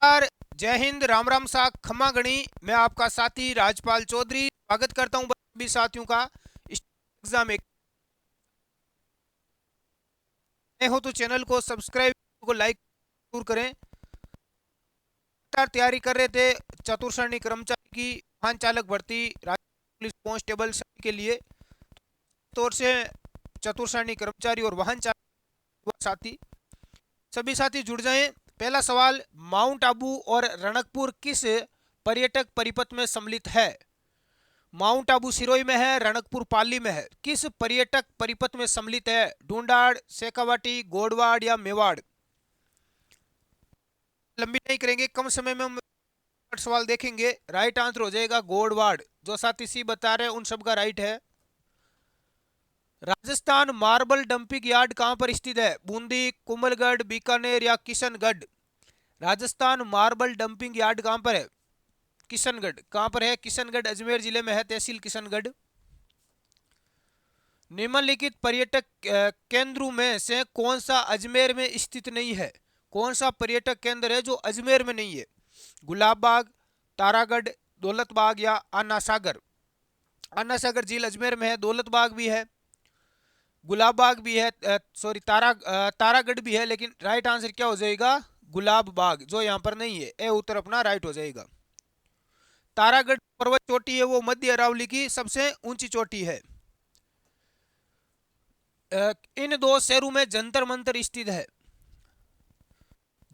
नमस्कार, जय हिंद, राम राम सा खम्मा गणी। मैं आपका साथी राजपाल चौधरी स्वागत करता हूं सभी साथियों का एग्जाम एक नए हो तो चैनल को सब्सक्राइब को लाइक जरूर करें। लगातार तैयारी कर रहे थे चतुर्थ श्रेणी कर्मचारी की वाहन चालक भर्ती राज्य पुलिस कांस्टेबल सभी के लिए तौर से चतुर्थ श्रेणी कर्मचारी और वाहन चालक साथी सभी साथी जुड़ जाएं। पहला सवाल, माउंट आबू और रणकपुर किस पर्यटक परिपथ में सम्मिलित है? माउंट आबू सिरोही में है, रणकपुर पाली में है। किस पर्यटक परिपथ में सम्मिलित है? ढूंढाड़, शेखावाटी, गोडवाड़ या मेवाड़? लंबी नहीं करेंगे, कम समय में हम सवाल देखेंगे। राइट आंसर हो जाएगा गोडवाड़। जो साथी सी बता रहे हैं उन सबका राइट है। राजस्थान मार्बल डंपिंग यार्ड कहां पर स्थित है? बूंदी, कुंभलगढ़, बीकानेर या Kishangarh? Rajasthan marble dumping yard कहां पर है? किशनगढ़। कहां पर है? किशनगढ़ अजमेर जिले में है, तहसील किशनगढ़। निम्नलिखित पर्यटक केंद्रों में से कौन सा अजमेर में स्थित नहीं है? कौन सा पर्यटक केंद्र है जो अजमेर में नहीं है? गुलाब बाग, तारागढ़, दौलत बाग या अन्ना सागर? अन्ना सागर झील अजमेर में है, दौलत बाग भी है, गुलाब बाग भी है, सॉरी तारागढ़ भी है, लेकिन राइट आंसर क्या हो जाएगा? गुलाब बाग, जो यहाँ पर नहीं है। ए उत्तर अपना राइट हो जाएगा। तारागढ़ पर्वत चोटी है वो मध्य अरावली की सबसे ऊंची चोटी है। इन दो शहरों में जंतर मंतर स्थित है।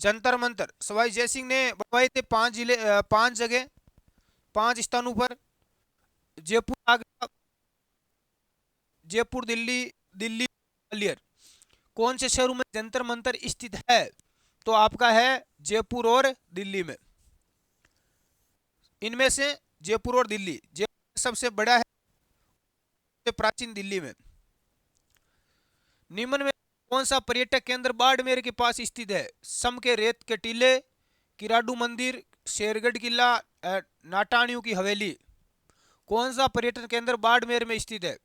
जंतर मंतर सवाई जय सिंह ने बनवाए थे 5 जिले, 5 जगह, 5 स्थानों पर। जयपुर आगरा, जयपुर दिल्ली, दिल्ली ग्वालियर। कौन से शहरों में जंतर मंतर स्थित है? तो आपका है जयपुर और दिल्ली में। इनमें से जयपुर और दिल्ली, जयपुर सबसे बड़ा है, सबसे प्राचीन दिल्ली में। निम्न में कौन सा पर्यटक केंद्र बाड़मेर के पास स्थित है? सम के रेत के टीले, किराडू मंदिर, शेरगढ़ किला, नाटाणियों की हवेली? कौन सा पर्यटन केंद्र बाड़मेर में स्थित है?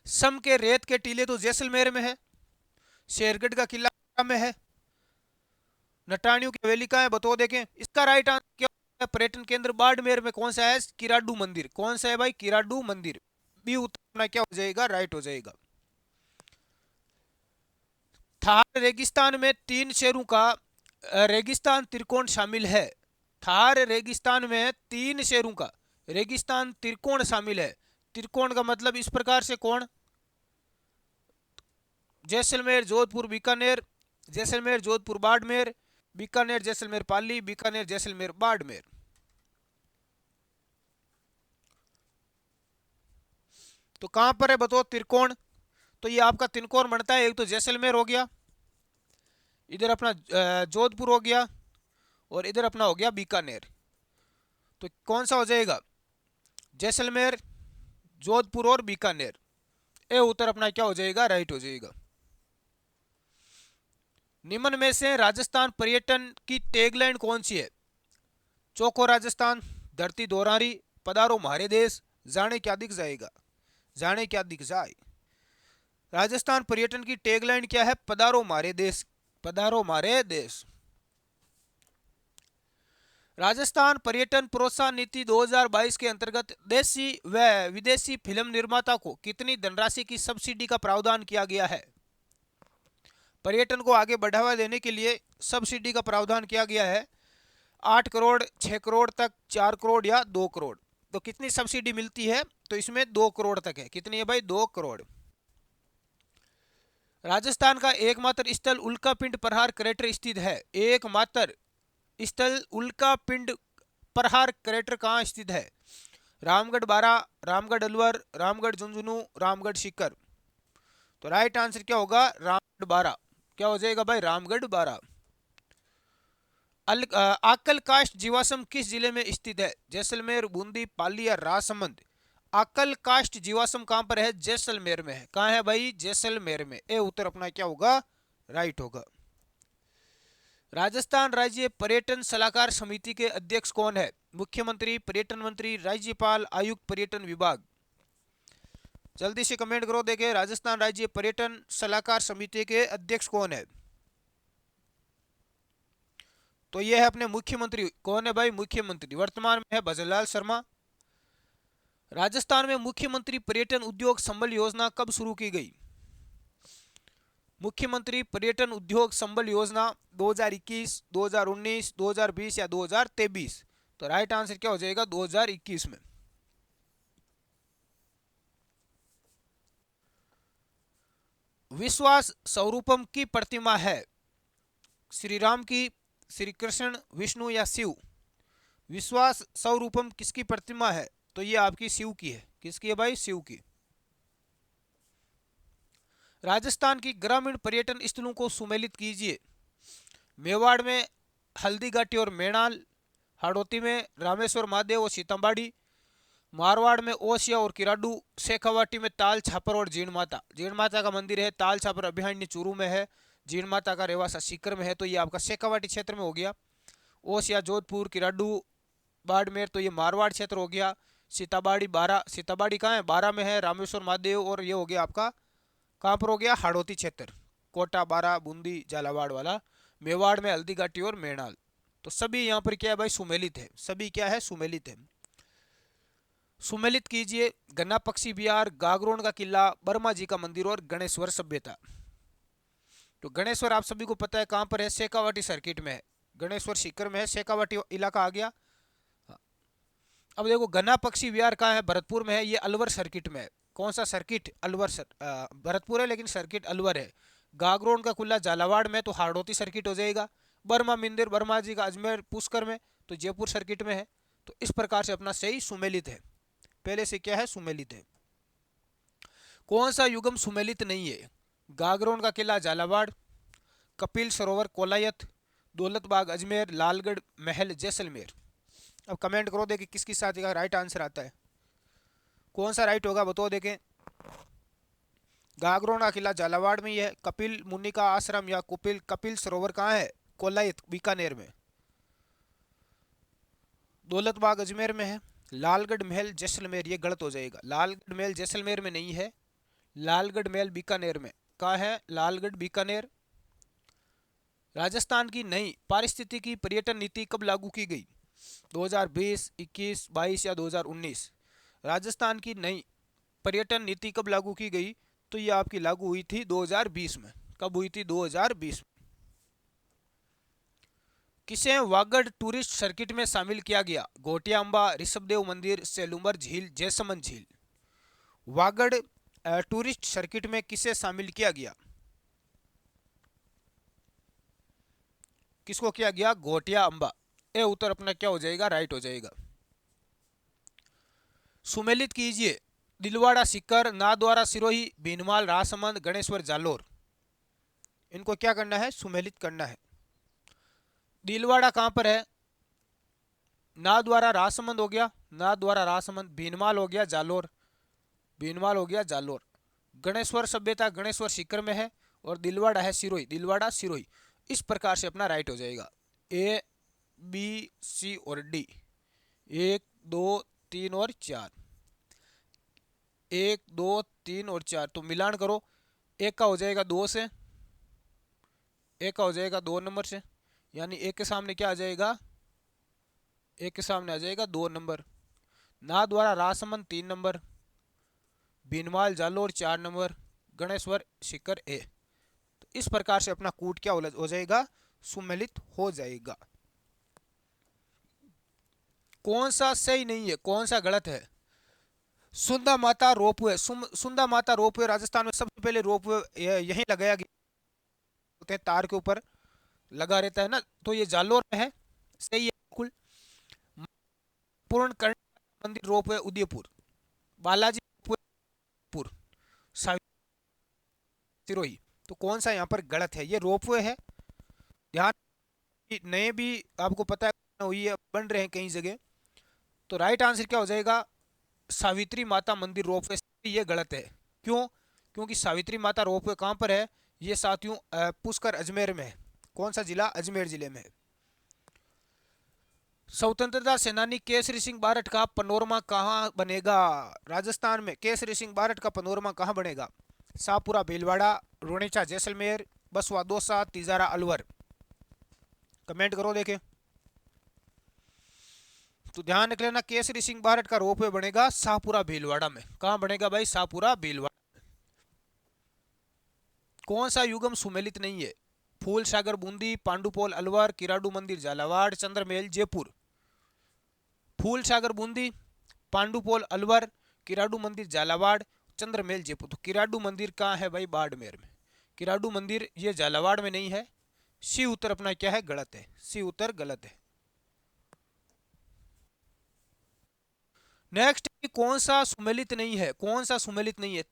सम के रेत के टीले तो जैसलमेर में है, शेरगढ़ का किला में है, नटाणियों की हवेली का है, बताओ देखें। इसका राइट आंसर क्या है? पर्यटन केंद्र बाड़मेर में कौन सा है? किराडू मंदिर। कौन सा है भाई? किराडू मंदिर। बी उत्तर क्या हो जाएगा? राइट हो जाएगा। थार रेगिस्तान में 3 शहरों का रेगिस्तान त्रिकोण शामिल है। थार रेगिस्तान में 3 शहरों का रेगिस्तान त्रिकोण शामिल है। त्रिकोण का मतलब इस प्रकार से कोण, जैसलमेर, जोधपुर, बीकानेर, जैसलमेर, जोधपुर, बाड़मेर, बीकानेर, जैसलमेर, पाली, बीकानेर, जैसलमेर, बाड़मेर। तो कहां पर है बताओ त्रिकोण? तो ये आपका त्रिकोण बनता है, एक तो जैसलमेर हो गया, इधर अपना जोधपुर हो गया, और इधर अपना हो गया बीकानेर। तो कौन सा हो जाएगा? जैसलमेर, जोधपुर और बीकानेर। ए उत्तर अपना क्या हो जाएगा? राइट हो जाएगा। निम्न में से राजस्थान पर्यटन की टैगलाइन कौन सी है? चौको राजस्थान, धरती दोहरारी, पधारो हमारे देश, जाने क्या दिख जाएगा? जाने क्या दिख जाए। राजस्थान पर्यटन की टैगलाइन क्या है? पधारो हमारे देश, पधारो हमारे देश। राजस्थान पर्यटन प्रोत्साहन नीति 2022 के अंतर्गत देशी व विदेशी फिल्म निर्माता को कितनी धनराशि की सब्सिडी का प्रावधान किया गया है? पर्यटन को आगे बढ़ावा देने के लिए सब्सिडी का प्रावधान किया गया है। 8 करोड़, 6 करोड़ तक, 4 करोड़ या 2 करोड़? तो कितनी सब्सिडी मिलती है? तो इसमें 2 करोड़ तक है। कितनी है भाई? 2 करोड़। राजस्थान का एकमात्र स्थल उल्कापिंड प्रहार क्रेटर स्थित है। एकमात्र स्थल उल्कापिंड प्रहार क्रेटर कहाँ स्थित है? रामगढ़ बारा, रामगढ़ अलवर, रामगढ़ झुंझुनू, रामगढ़ सीकर? तो राइट आंसर क्या होगा? रामगढ़ बारा। क्या हो जाएगा भाई? रामगढ़ बारा। आकल कास्ट जीवाश्म किस जिले में स्थित है? जैसलमेर, बूंदी, पाली या राजसमंद? आकल कास्ट जीवाश्म कहां पर है? जैसलमेर में है। कहां है भाई? जैसलमेर में। ए उत्तर अपना क्या होगा? राइट होगा। राजस्थान राज्य पर्यटन सलाहकार समिति के अध्यक्ष कौन है? मुख्यमंत्री, पर्यटन मंत्री, राज्यपाल, आयुक्त पर्यटन विभाग? जल्दी से कमेंट करो, देखे राजस्थान राज्य पर्यटन सलाहकार समिति के अध्यक्ष कौन है? तो ये है अपने मुख्यमंत्री, कौन है भाई? मुख्यमंत्री वर्तमान में है भजनलाल शर्मा। राजस्थान में मुख्यमंत्री पर्यटन उद्योग संबल योजना कब शुरू की गई? मुख्यमंत्री पर्यटन उद्योग संबल योजना 2021, 2019, 2020 या 2023? तो राइट आंसर क्या हो जाएगा? 2021 में। विश्वास स्वरूपम की प्रतिमा है श्री राम की, श्री कृष्ण, विष्णु या शिव? विश्वास स्वरूपम किसकी प्रतिमा है? तो ये आपकी शिव की है। किसकी है भाई? शिव की। राजस्थान की ग्रामीण पर्यटन स्थलों को सुमेलित कीजिए। मेवाड़ में हल्दी घाटी और मेणाल, हाड़ौती में रामेश्वर महादेव और सीताबाड़ी, मारवाड़ में ओसिया और किराडू, शेखावाटी में ताल छापर और जीण माता। जीण माता का मंदिर है ताल छापर अभयारण्य चूरू में है, जीण माता का रेवासा सीकर में है, तो ये आपका शेखावाटी क्षेत्र में हो गया। ओसिया जोधपुर, किराडू, बाड़मेर, तो ये मारवाड़ क्षेत्र हो गया। सीताबाड़ी बारा, सीताबाड़ी कहाँ है? बारा में है। रामेश्वर महादेव और ये हो गया आपका कहाँ पर हो गया? हाड़ौती क्षेत्र, कोटा, बारा, बूंदी, झालावाड़ वाला। मेवाड़ में हल्दी घाटी और मेणाल। तो सभी यहाँ पर क्या है भाई? सुमेलित है। सभी क्या है? सुमेलित है। सुमेलित कीजिए गन्ना पक्षी विहार, गागरोन का किला, बर्मा जी का मंदिर और गणेश्वर सभ्यता। तो गणेश्वर आप सभी को पता है कहाँ पर है? शेखावाटी सर्किट में है। गणेश्वर सीकर में है, शेखावाटी इलाका आ गया। अब देखो गन्ना पक्षी विहार कहाँ है? भरतपुर में है। ये अलवर सर्किट में है। कौन सा सर्किट? अलवर भरतपुर है लेकिन सर्किट अलवर है। गागरोन का कुल्ला झालावाड़ में, तो हाड़ौती सर्किट हो जाएगा। बर्मा मंदिर बर्मा जी का अजमेर पुष्कर में, तो जयपुर सर्किट में है। तो इस प्रकार से अपना सही सुमेलित है। पहले से क्या है? सुमेलित है। कौन सा युगम सुमेलित नहीं है? गागरोन का किला झालावाड़, कपिल सरोवर कोलायत, दौलत बाग अजमेर, लालगढ़ महल जैसलमेर। अब कमेंट करो देखें किसकी साथ का राइट आंसर आता है। कौन सा राइट होगा बताओ देखें। गागरोन का किला झालावाड़ में ही है। कपिल मुनि का आश्रम या कपिल सरोवर कहाँ है? कोलायत बीकानेर में। दौलत बाग अजमेर में है। लालगढ़ महल जैसलमेर, ये गलत हो जाएगा। लालगढ़ महल जैसलमेर में नहीं है, लालगढ़ महल बीकानेर में। कहाँ है? लालगढ़ बीकानेर। राजस्थान की नई पारिस्थितिकी पर्यटन नीति कब लागू की गई? 2020, 21, 22 या 2019? राजस्थान की नई पर्यटन नीति कब लागू की गई? तो ये आपकी लागू हुई थी 2020 में। कब हुई थी? 2020 में। किसे वागड़ टूरिस्ट सर्किट में शामिल किया गया? घोटिया अंबा, ऋषभदेव मंदिर, सेलूमर झील, जयसमंद झील। वागड़ टूरिस्ट सर्किट में किसे शामिल किया गया? किसको किया गया? घोटिया अंबा। ए उत्तर अपना क्या हो जाएगा? राइट हो जाएगा। सुमेलित कीजिए दिलवाड़ा सीकर, नाथद्वारा सिरोही, भीनमाल राजसमंद, गणेश्वर जालोर। इनको क्या करना है? सुमेलित करना है। दिलवाड़ा कहां पर है? नाथद्वारा राजसमंद हो गया, नाथद्वारा राजसमंद। भीनमाल हो गया जालोर, भीनमाल हो गया जालोर। गणेश्वर सभ्यता गणेश्वर सीकर में है और दिलवाड़ा है सिरोही, दिलवाड़ा सिरोही। इस प्रकार से अपना राइट हो जाएगा। ए बी सी और डी, 1 2 3 और 4, 1 2 3 और 4। तो मिलान करो, एक का हो जाएगा 2 से, एक का हो जाएगा 2 नंबर से, यानी एक के सामने क्या आ जाएगा? एक के सामने आ जाएगा 2 number. Nathdwara Rajsamand 3 number, Bhinmal Jalore 4 number, Ganeshwar Sikar ए। तो इस प्रकार से अपना कूट क्या हो जाएगा? सुमेलित हो जाएगा। कौन सा सही नहीं है, कौन सा गलत है? सुंदा माता रोपवे, सुंदा माता रोपवे राजस्थान में सबसे पहले रोपवे यहीं लगाया गया होते हैं, तार के ऊपर लगा रहता है ना। तो ये जालोर में है, सही है बिल्कुल। पूर्ण कर्ण मंदिर रोपवे उदयपुर, बालाजी पुर, सिरोही। तो कौन सा यहाँ पर गलत है? ये रोपवे है। ध्यान, नए भी आपको पता है हुई है, बन रहे हैं कई जगह। तो राइट आंसर क्या हो जाएगा? सावित्री माता मंदिर रोपवे। ये गलत है। क्यों? क्योंकि सावित्री माता रोपवे कहाँ पर है? ये साथियों पुष्कर अजमेर में है। कौन सा जिला? अजमेर जिले में है। स्वतंत्रता सेनानी केसरी सिंह बारठ का पनोरमा कहाँ बनेगा? राजस्थान में केसरी सिंह बारठ का पनोरमा कहाँ बनेगा? शाहपुरा भीलवाड़ा, रुणेचा जैसलमेर, बसवा दौसा, तिजारा अलवर। कमेंट करो देखे। तो ध्यान रख लेना, केसरी सिंह बारठ का रोपवे बनेगा शाहपुरा भीलवाड़ा में। कहां बनेगा भाई? शाहपुरा भीलवाड़ा। कौन सा युगम सुमेलित नहीं है? फूल सागर बूंदी, पांडुपोल अलवर, किराडू मंदिर झालावाड़, चंद्रमहल जयपुर। फूल सागर बूंदी, पांडुपोल अलवर, किराडू मंदिर झालावाड़, चंद्रमहल जयपुर। तो किराडू मंदिर कहाँ है भाई? बाड़मेर में। किराडू मंदिर ये झालावाड़ में नहीं है। सी उत्तर अपना क्या है? गलत है। सी उत्तर गलत है। नेक्स्ट, कौन सा सुमेलित नहीं है? कौन सा सुमेलित नहीं है?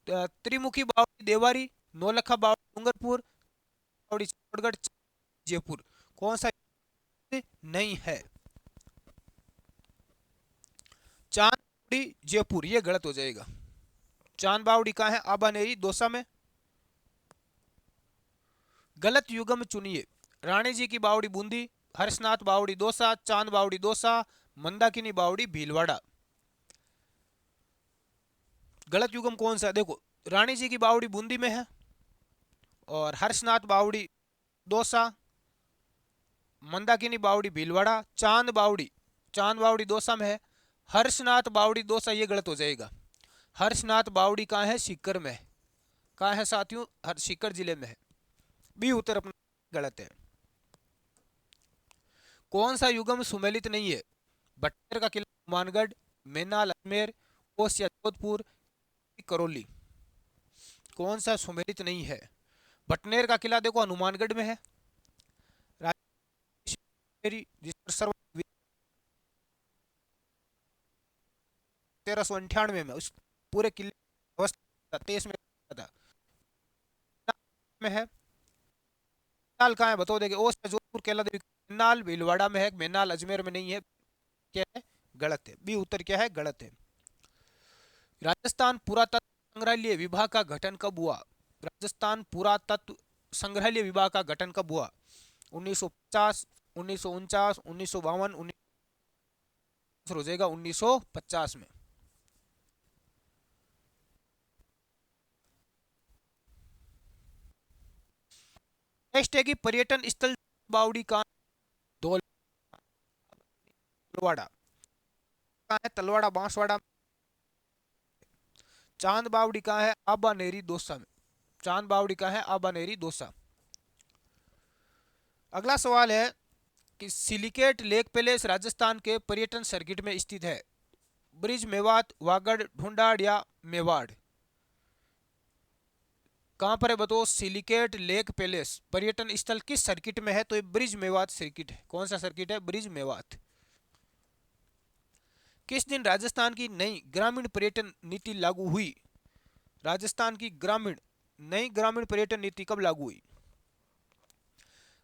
त्रिमुखी बावड़ी देवारी, नौलखा बावड़ी डूंगरपुर, बावड़ी चित्तौड़गढ़, जयपुर। कौन सा नहीं है? चांद बावड़ी जयपुर, ये गलत हो जाएगा। चांद बावड़ी कहाँ है? आबानेरी दौसा में। गलत युगम चुनिए। रानी जी की बावड़ी बूंदी, हर्षनाथ बावड़ी दौसा, चांद बावड़ी दौसा, मंदाकिनी बावड़ी भीलवाड़ा। गलत युगम कौन सा है? देखो, रानी जी की बावड़ी बूंदी में है, और हर्षनाथ बावड़ी दौसा, मंदाकिनी बावड़ी भीलवाड़ा, चांद बावड़ी दौसा में है। हर्षनाथ बावड़ी दौसा, ये गलत हो जाएगा। हर्षनाथ बावड़ी कहाँ है? सीकर में। कहाँ है साथियों? सीकर जिले में है। बी उत्तर अपना गलत है। कौन सा युगम सुमेलित नहीं है? बटेर का किला हनुमानगढ़, मेनाल अजमेर, कोस या जोधपुर, करौली। कौन सा सुमेलित नहीं है? बटनेर का किला देखो हनुमानगढ़ में है। जिस पर सर्व 1398 में उस पूरे किले की अवस्था 23 में था में है। मेनाल कहाँ है बताओ देखे? ओस या जोधपुर, केला देवी। मेनाल भीलवाड़ा में है, मेनाल अजमेर में नहीं है। क्या है? गलत है। बी उत्तर क्या है? गलत है। राजस्थान पुरातत्व संग्रहालय विभाग का गठन कब हुआ? राजस्थान पुरातत्व संग्रहालय विभाग का गठन कब हुआ? 1950, 1949, 1952, 19 हो जाएगा 1950 में। नेक्स्ट है कि पर्यटन स्थल बावड़ी का तलवाड़ा कहाँ है? तलवाड़ा बांसवाड़ा। चांद बावड़ी कहाँ है? आबानेरी दौसा में। चांद बावड़ी कहाँ है? आबानेरी दौसा। अगला सवाल है कि सिलिकेट लेक पैलेस राजस्थान के पर्यटन सर्किट में स्थित है। ब्रिज मेवात, वागड़, ढूंढाड़ या मेवाड़। कहां पर है बताओ? सिलिकेट लेक पैलेस पर्यटन स्थल किस सर्किट में है? तो ये ब्रिज मेवात सर्किट है। कौन सा सर्किट है? ब्रिज मेवात। किस दिन राजस्थान की नई ग्रामीण पर्यटन नीति लागू हुई? राजस्थान की नई ग्रामीण पर्यटन नीति कब लागू हुई?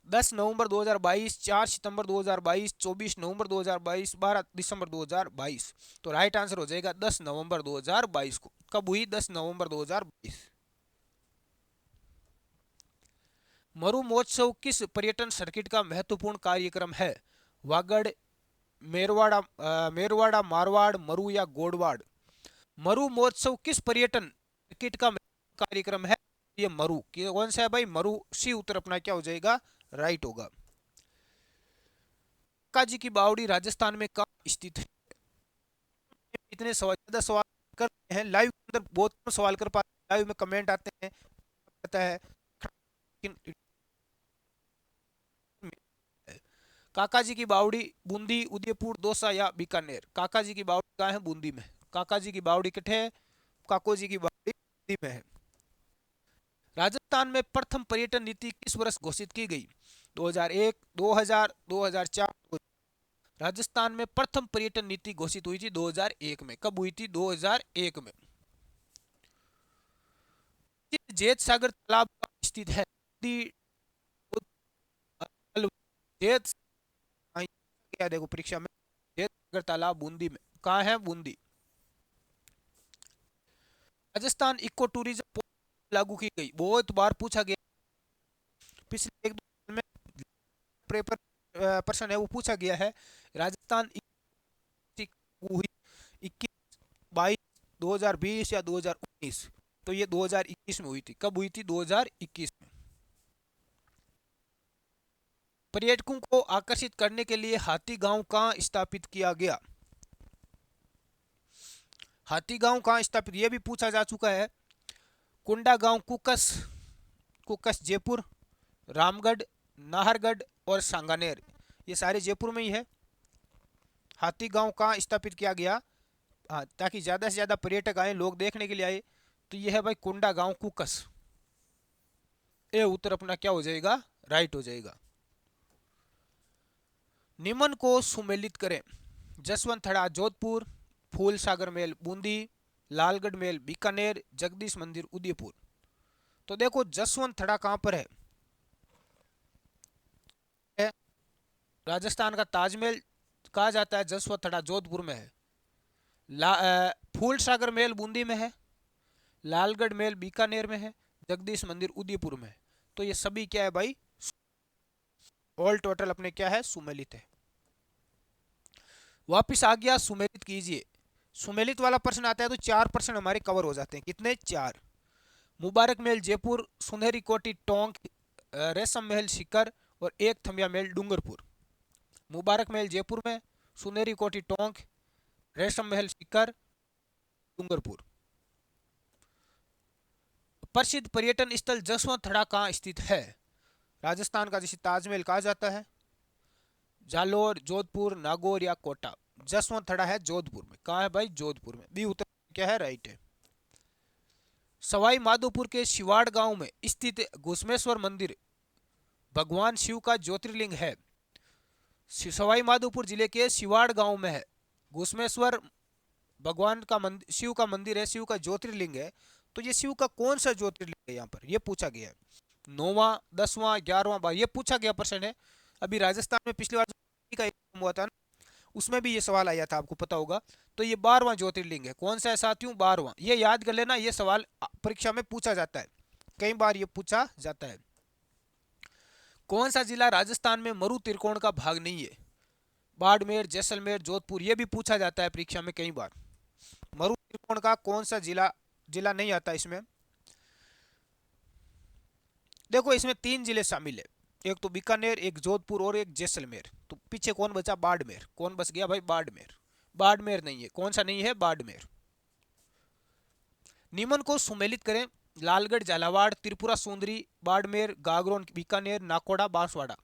10 नवंबर 2022, 4 सितंबर 2022, 24 नवंबर 2022, 12 दिसंबर 2022। तो राइट आंसर हो जाएगा 10 नवंबर 2022 को। कब हुई? 10 नवंबर 2022। मरु महोत्सव किस पर्यटन सर्किट का महत्वपूर्ण कार्यक्रम है? वागड़, मेरवाड़ा, मारवाड़, मरु या गोडवाड़। मरु महोत्सव किस पर्यटन सर्किट का कार्यक्रम है? ये मरु। कौन सा है भाई? मरु। सी उत्तर अपना क्या हो जाएगा? राइट होगा। काका जी की बावड़ी राजस्थान में कहाँ स्थित है? इतने ज्यादा सवाल कर रहे हैं लाइव के अंदर, बहुत कम सवाल कर पाते हैं। लाइव में कमेंट आते हैं, पता है। काका जी की बावड़ी बूंदी, उदयपुर, दौसा या बीकानेर। काका जी की बावड़ी कहाँ है? बूंदी में। काका जी की बावड़ी किथे है? काको जी की बावड़ी बूंदी में है। राजस्थान में प्रथम पर्यटन नीति किस वर्ष घोषित की गई? 2001, 2000, 2004। राजस्थान में प्रथम पर्यटन नीति घोषित हुई थी 2001 में। कब हुई थी? 2001 में। जेत सागर तालाब स्थित है? जेत, क्या देखो परीक्षा में, जेत सागर तालाब बूंदी में। कहाँ है? बूंदी। राजस्थान इको टूरिज्म लागू की गई, बहुत बार पूछा गया। पिछले एक दो साल में पेपर प्रश्न है वो पूछा गया है। राजस्थान हुई 21, 22, 2020 या 2019। तो ये 2021 में हुई थी। कब हुई थी? 2021 में। पर्यटकों को आकर्षित करने के लिए हाथी गांव कहाँ स्थापित किया गया? हाथी गांव कहाँ स्थापित, यह भी पूछा जा चुका है। कुंडा गांव कुकस, कुकस जयपुर, रामगढ़, नाहरगढ़ और सांगानेर, ये सारे जयपुर में ही है। हाथी गांव कहाँ स्थापित किया गया, हाँ, ताकि ज़्यादा से ज़्यादा पर्यटक आए, लोग देखने के लिए आए, तो यह है भाई कुंडा गांव कुकस। ये उत्तर अपना क्या हो जाएगा, राइट हो जाएगा। निम्न को सुमेलित करें। जसवंत थड़ा जोधपुर, फूल सागर महल बूंदी, लालगढ़ महल बीकानेर, जगदीश मंदिर उदयपुर। तो देखो जसवंत थड़ा कहां पर है, राजस्थान का ताजमहल कहा जाता है, जसवंत थड़ा जोधपुर में है। फूल सागर महल बूंदी में है, लालगढ़ महल बीकानेर में है, जगदीश मंदिर उदयपुर में है। तो ये सभी क्या है भाई, ऑल टोटल अपने क्या है, सुमेलित है। वापिस आ गया, सुमेलित कीजिए। सुमेलित वाला प्रश्न आता है तो 4 प्रश्न हमारे कवर हो जाते हैं। कितने, 4। मुबारक महल जयपुर, सुनहरी कोठी टोंक, रेशम महल सीकर और एक थमिया महल डूंगरपुर। मुबारक महल जयपुर में, सुनहरी कोठी टोंक, रेशम महल सीकर, डूंगरपुर। प्रसिद्ध पर्यटन स्थल जसवंत थड़ा कहाँ स्थित है? राजस्थान का जिसे ताजमहल कहा जाता है, जालोर, जोधपुर, नागौर या कोटा। जसवंत थड़ा है जोधपुर में। कहाँ है भाई, जोधपुर में। बी उत्तर क्या है, राइट है। सवाई माधोपुर के शिवाड़ गांव में स्थित घुसमेश्वर मंदिर भगवान शिव का ज्योतिर्लिंग है। सवाई माधोपुर जिले के शिवाड़ गांव में है घुसमेश्वर भगवान का मंदिर, शिव का मंदिर है, शिव का ज्योतिर्लिंग है। तो ये शिव का कौन सा ज्योतिर्लिंग है, यहाँ पर ये पूछा गया है। 9वां, 10वां, 11वां बार ये पूछा गया प्रश्न है। अभी राजस्थान में पिछली बार का एग्जाम हुआ था ना, उसमें भी ये सवाल आया था, आपको पता होगा। तो ये 12वां ज्योतिर्लिंग है। कौन सा है साथियों, 12वां। ये याद कर लेना, ये सवाल परीक्षा में पूछा जाता है, कई बार ये पूछा जाता है। कौन सा जिला राजस्थान में मरु त्रिकोण का भाग नहीं है? बाड़मेर, जैसलमेर, जोधपुर, ये भी पूछा जाता है परीक्षा में कई बार। मरु त्रिकोण का कौन सा जिला नहीं आता इसमें? देखो इसमें 3 जिले शामिल है, एक तो बीकानेर, एक जोधपुर और एक जैसलमेर। तो पीछे कौन बचा, बाड़मेर। कौन बच गया भाई, बाड़मेर। बाड़मेर नहीं है, कौन सा नहीं है, बाड़मेर। निम्न को सुमेलित करें। लालगढ़, झालावाड़, त्रिपुरा सुंदरी, बाड़मेर, गागरोन, बीकानेर, नाकोड़ा, बांसवाड़ा।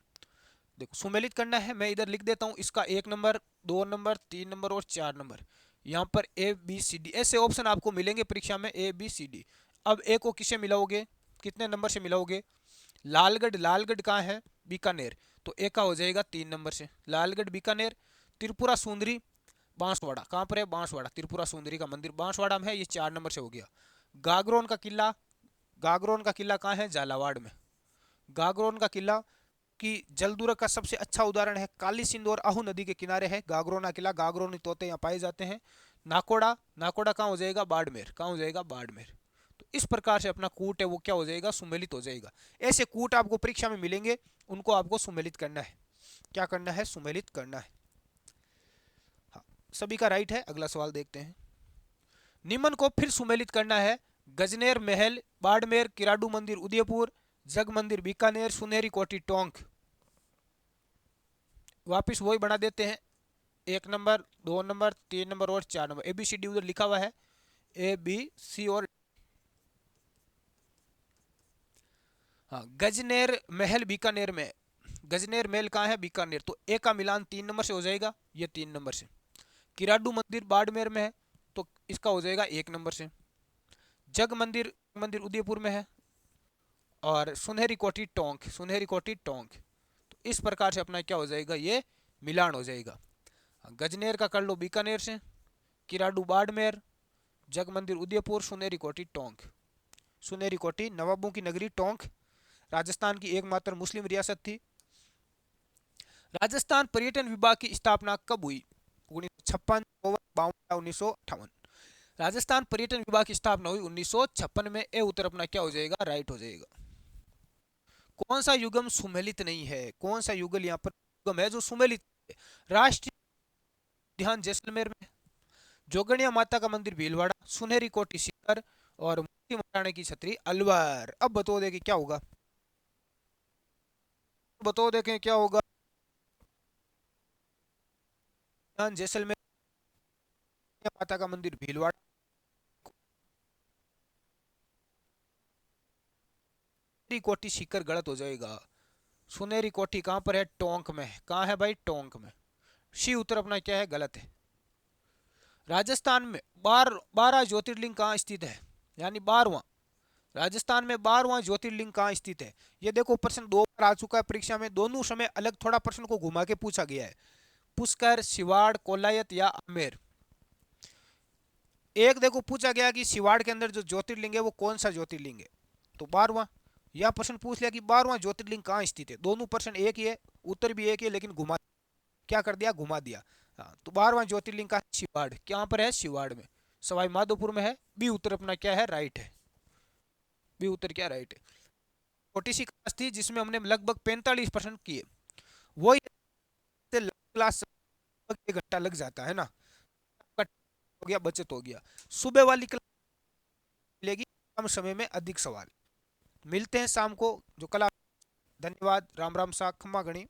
देखो सुमेलित करना है, मैं इधर लिख देता हूं इसका 1 नंबर, 2 नंबर, 3 नंबर और 4 नंबर। यहाँ पर ए बी सी डी ऐसे ऑप्शन आपको मिलेंगे परीक्षा में, ए बी सी डी। अब ए को किससे मिलाओगे, कितने नंबर से मिलाओगे? लालगढ़, लालगढ़ कहाँ है, बीकानेर, तो ए का हो जाएगा 3 नंबर से। लालगढ़, बीकानेर। त्रिपुरा सुंदरी, बांसवाड़ा, कहाँ पर है, बांसवाड़ा। त्रिपुरा सुंदरी का मंदिर बांसवाड़ा में है, ये 4 नंबर से हो गया। गागरोन का किला, गागरोन का किला कहाँ है, झालावाड़ में। गागरोन का किला की जलदुर्ग का सबसे अच्छा उदाहरण है, काली सिंध और आहू नदी के किनारे है गागरोना किला। गागरोनी तोते यहाँ पाए जाते हैं। नाकोड़ा, नाकोड़ा कहाँ हो जाएगा, बाड़मेर। कहाँ हो जाएगा, बाड़मेर। तो इस प्रकार से अपना कूट है वो क्या हो जाएगा, सुमेलित हो जाएगा। ऐसे कूट आपको परीक्षा में मिलेंगे, उनको आपको सुमेलित करना है। क्या करना है, सुमेलित करना है। हाँ, सभी का राइट है। अगला सवाल देखते हैं। निम्न को फिर सुमेलित करना है। गजनेर महल बाड़मेर, किराडू मंदिर उदयपुर, जग मंदिर बीकानेर, सुनहरी कोठी टोंक। वापिस वही बना देते हैं, 1 नंबर, 2 नंबर, 3 नंबर और 4 नंबर। ABCD उधर लिखा हुआ है, ABC और हाँ, गजनेर महल बीकानेर में। गजनेर महल कहाँ है, बीकानेर। तो ए का मिलान 3 नंबर से हो जाएगा, ये 3 नंबर से। किराडू मंदिर बाड़मेर में है, तो इसका हो जाएगा 1 नंबर से। जग मंदिर, मंदिर उदयपुर में है। और सुनहरी कोठी टोंक, सुनहरी कोठी टोंक। तो इस प्रकार से अपना क्या हो जाएगा, ये मिलान हो जाएगा। गजनेर का कर लो बीकानेर से, किराडू बाड़मेर, जग मंदिर उदयपुर, सुनहरी कोठी टोंक। सुनहरी कोठी नवाबों की नगरी टोंक राजस्थान की एकमात्र मुस्लिम रियासत थी। राजस्थान पर्यटन विभाग की स्थापना कब हुई? 1956, 52, 1958। राजस्थान पर्यटन विभाग की स्थापना हुई 1956 में। ए उत्तर अपना क्या हो जाएगा, राइट हो जाएगा। कौन सा युगम सुमेलित नहीं है? कौन सा युगल यहाँ पर युगम है जो सुमेलित है? राष्ट्रीय उद्यान जैसलमेर में, जोगणिया माता का मंदिर भीलवाड़ा, सुनहरी कोठी सीकर और मोती महाराणी की छतरी अलवर। अब बता दे कि क्या होगा, बताओ देखें क्या होगा। जैसलमेर, माता का मंदिर भीलवाड़ा। सुनेरी कोठी सीकर गलत हो जाएगा। सुनेरी कोठी कहाँ पर है? टोंक में। कहाँ है भाई? टोंक में। सी उत्तर अपना क्या है? गलत है। राजस्थान में 12 ज्योतिर्लिंग कहाँ स्थित है? यानी 12वां। राजस्थान में 12वां ज्योतिर्लिंग कहाँ स्थित है? ये देखो प्रश्न 2 बार आ चुका है परीक्षा में, दोनों समय अलग थोड़ा प्रश्न को घुमा के पूछा गया है। पुष्कर, सिवाड़, कोलायत या आमेर। एक देखो पूछा गया कि सिवाड़ के अंदर जो ज्योतिर्लिंग है वो कौन सा ज्योतिर्लिंग है, तो 12वां। यह प्रश्न पूछ लिया कि 12वां ज्योतिर्लिंग कहाँ स्थित है। दोनों प्रश्न एक ही है, उत्तर भी एक ही है, लेकिन घुमा क्या कर दिया? घुमा दिया। हाँ, तो 12वां ज्योतिर्लिंग का शिवाड़ कहाँ पर है? शिवाड़ में, सवाई माधोपुर में है। बी उत्तर अपना क्या है? राइट है। बी उत्तर क्या राइट है। छोटी सी क्लास थी जिसमें हमने लगभग 45 प्रश्न किए। वो क्लास 1 घंटा लग जाता है ना, हो गया, बचत हो गया। सुबह वाली क्लास मिलेगी, कम समय में अधिक सवाल। मिलते हैं शाम को जो कला। धन्यवाद। राम राम सा, खम्मा गणी।